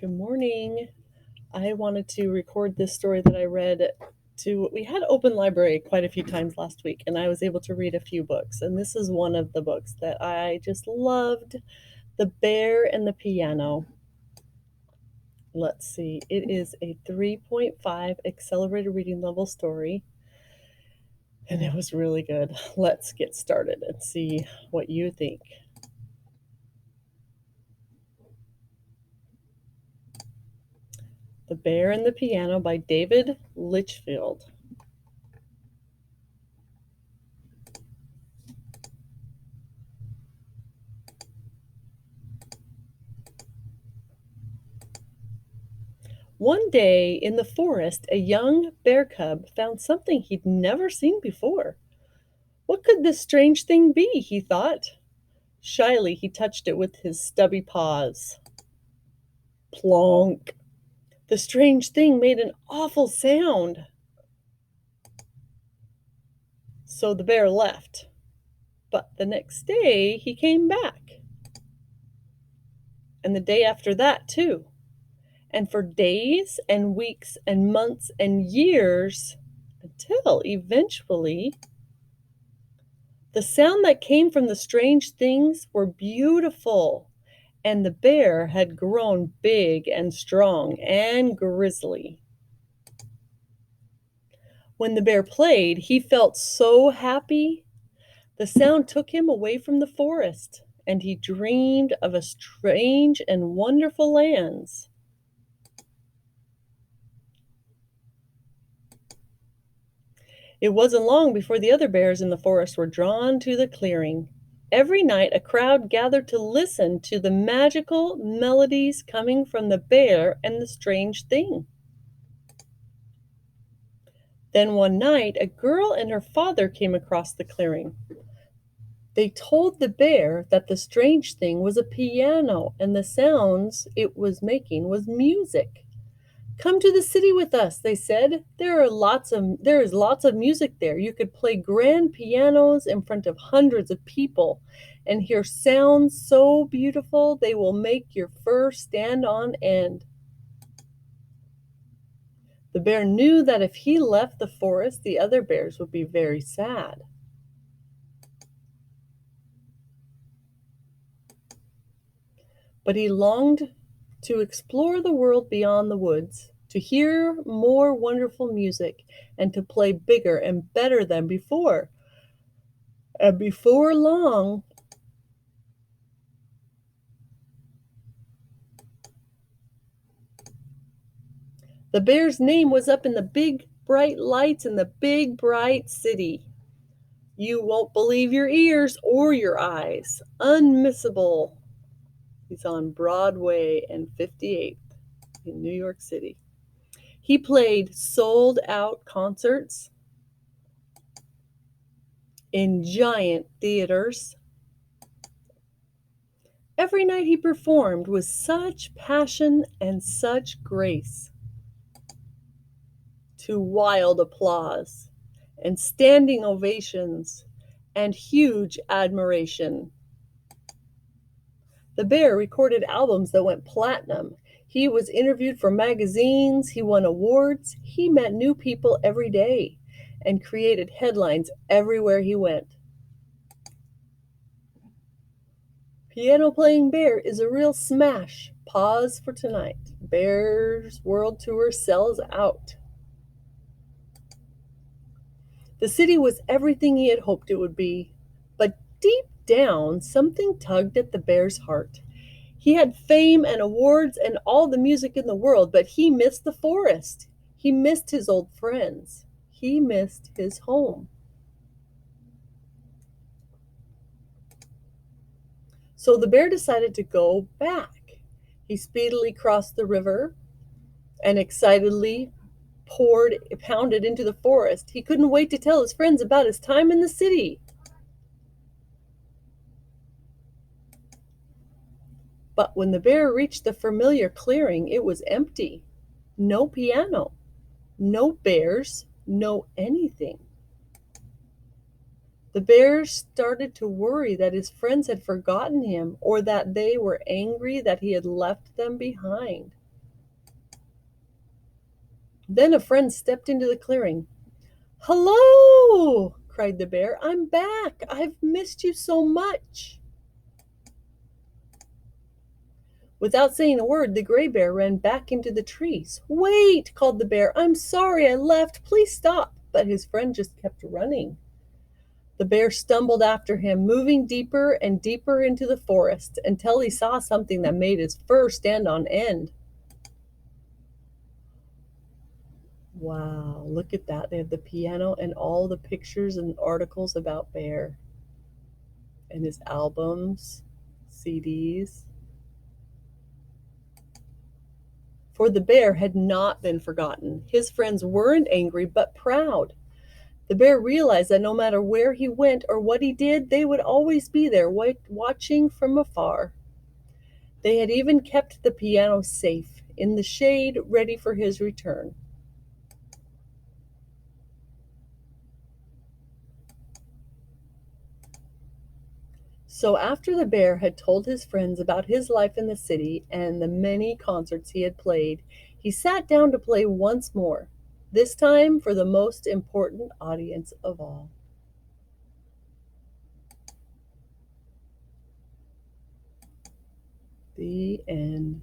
Good morning. I wanted to record this story that I read we had open library quite a few times last week, and I was able to read a few books. And this is one of the books that I just loved, The Bear and the Piano. Let's see, it is a 3.5 accelerated reading level story, and it was really good. Let's get started and see what you think. The Bear and the Piano by David Litchfield. One day in the forest, a young bear cub found something he'd never seen before. What could this strange thing be, he thought. Shyly, he touched it with his stubby paws. Plonk! The strange thing made an awful sound. So the bear left. But the next day he came back. And the day after that, too. And for days and weeks and months and years, until eventually the sound that came from the strange things were beautiful, and the bear had grown big and strong and grizzly. When the bear played, he felt so happy. The sound took him away from the forest, and he dreamed of a strange and wonderful lands. It wasn't long before the other bears in the forest were drawn to the clearing. Every night a crowd gathered to listen to the magical melodies coming from the bear and the strange thing. Then one night a girl and her father came across the clearing. They told the bear that the strange thing was a piano and the sounds it was making was music. Come to the city with us, they said. There is lots of music there. You could play grand pianos in front of hundreds of people and hear sounds so beautiful they will make your fur stand on end. The bear knew that if he left the forest, the other bears would be very sad. But he longed to explore the world beyond the woods, to hear more wonderful music, and to play bigger and better than before. And before long, the bear's name was up in the big bright lights in the big bright city. You won't believe your ears or your eyes. Unmissable. He's on Broadway and 58th in New York City. He played sold-out concerts in giant theaters. Every night he performed with such passion and such grace, to wild applause and standing ovations and huge admiration. The bear recorded albums that went platinum. He was interviewed for magazines, he won awards, he met new people every day, and created headlines everywhere he went. Piano Playing Bear is a real smash. Pause for tonight. Bear's World Tour sells out. The city was everything he had hoped it would be, but deep down, something tugged at the bear's heart. He had fame and awards and all the music in the world, but he missed the forest. He missed his old friends. He missed his home. So the bear decided to go back. He speedily crossed the river and excitedly pounded into the forest. He couldn't wait to tell his friends about his time in the city. But when the bear reached the familiar clearing, it was empty. No piano, no bears, no anything. The bear started to worry that his friends had forgotten him or that they were angry that he had left them behind. Then a friend stepped into the clearing. "Hello!" cried the bear. "I'm back. I've missed you so much." Without saying a word, the gray bear ran back into the trees. "Wait!" called the bear. "I'm sorry I left. Please stop." But his friend just kept running. The bear stumbled after him, moving deeper and deeper into the forest until he saw something that made his fur stand on end. Wow, look at that. They have the piano and all the pictures and articles about Bear and his albums, CDs. For the bear had not been forgotten. His friends weren't angry, but proud. The bear realized that no matter where he went or what he did, they would always be there, watching from afar. They had even kept the piano safe in the shade, ready for his return. So after the bear had told his friends about his life in the city and the many concerts he had played, he sat down to play once more, this time for the most important audience of all. The end.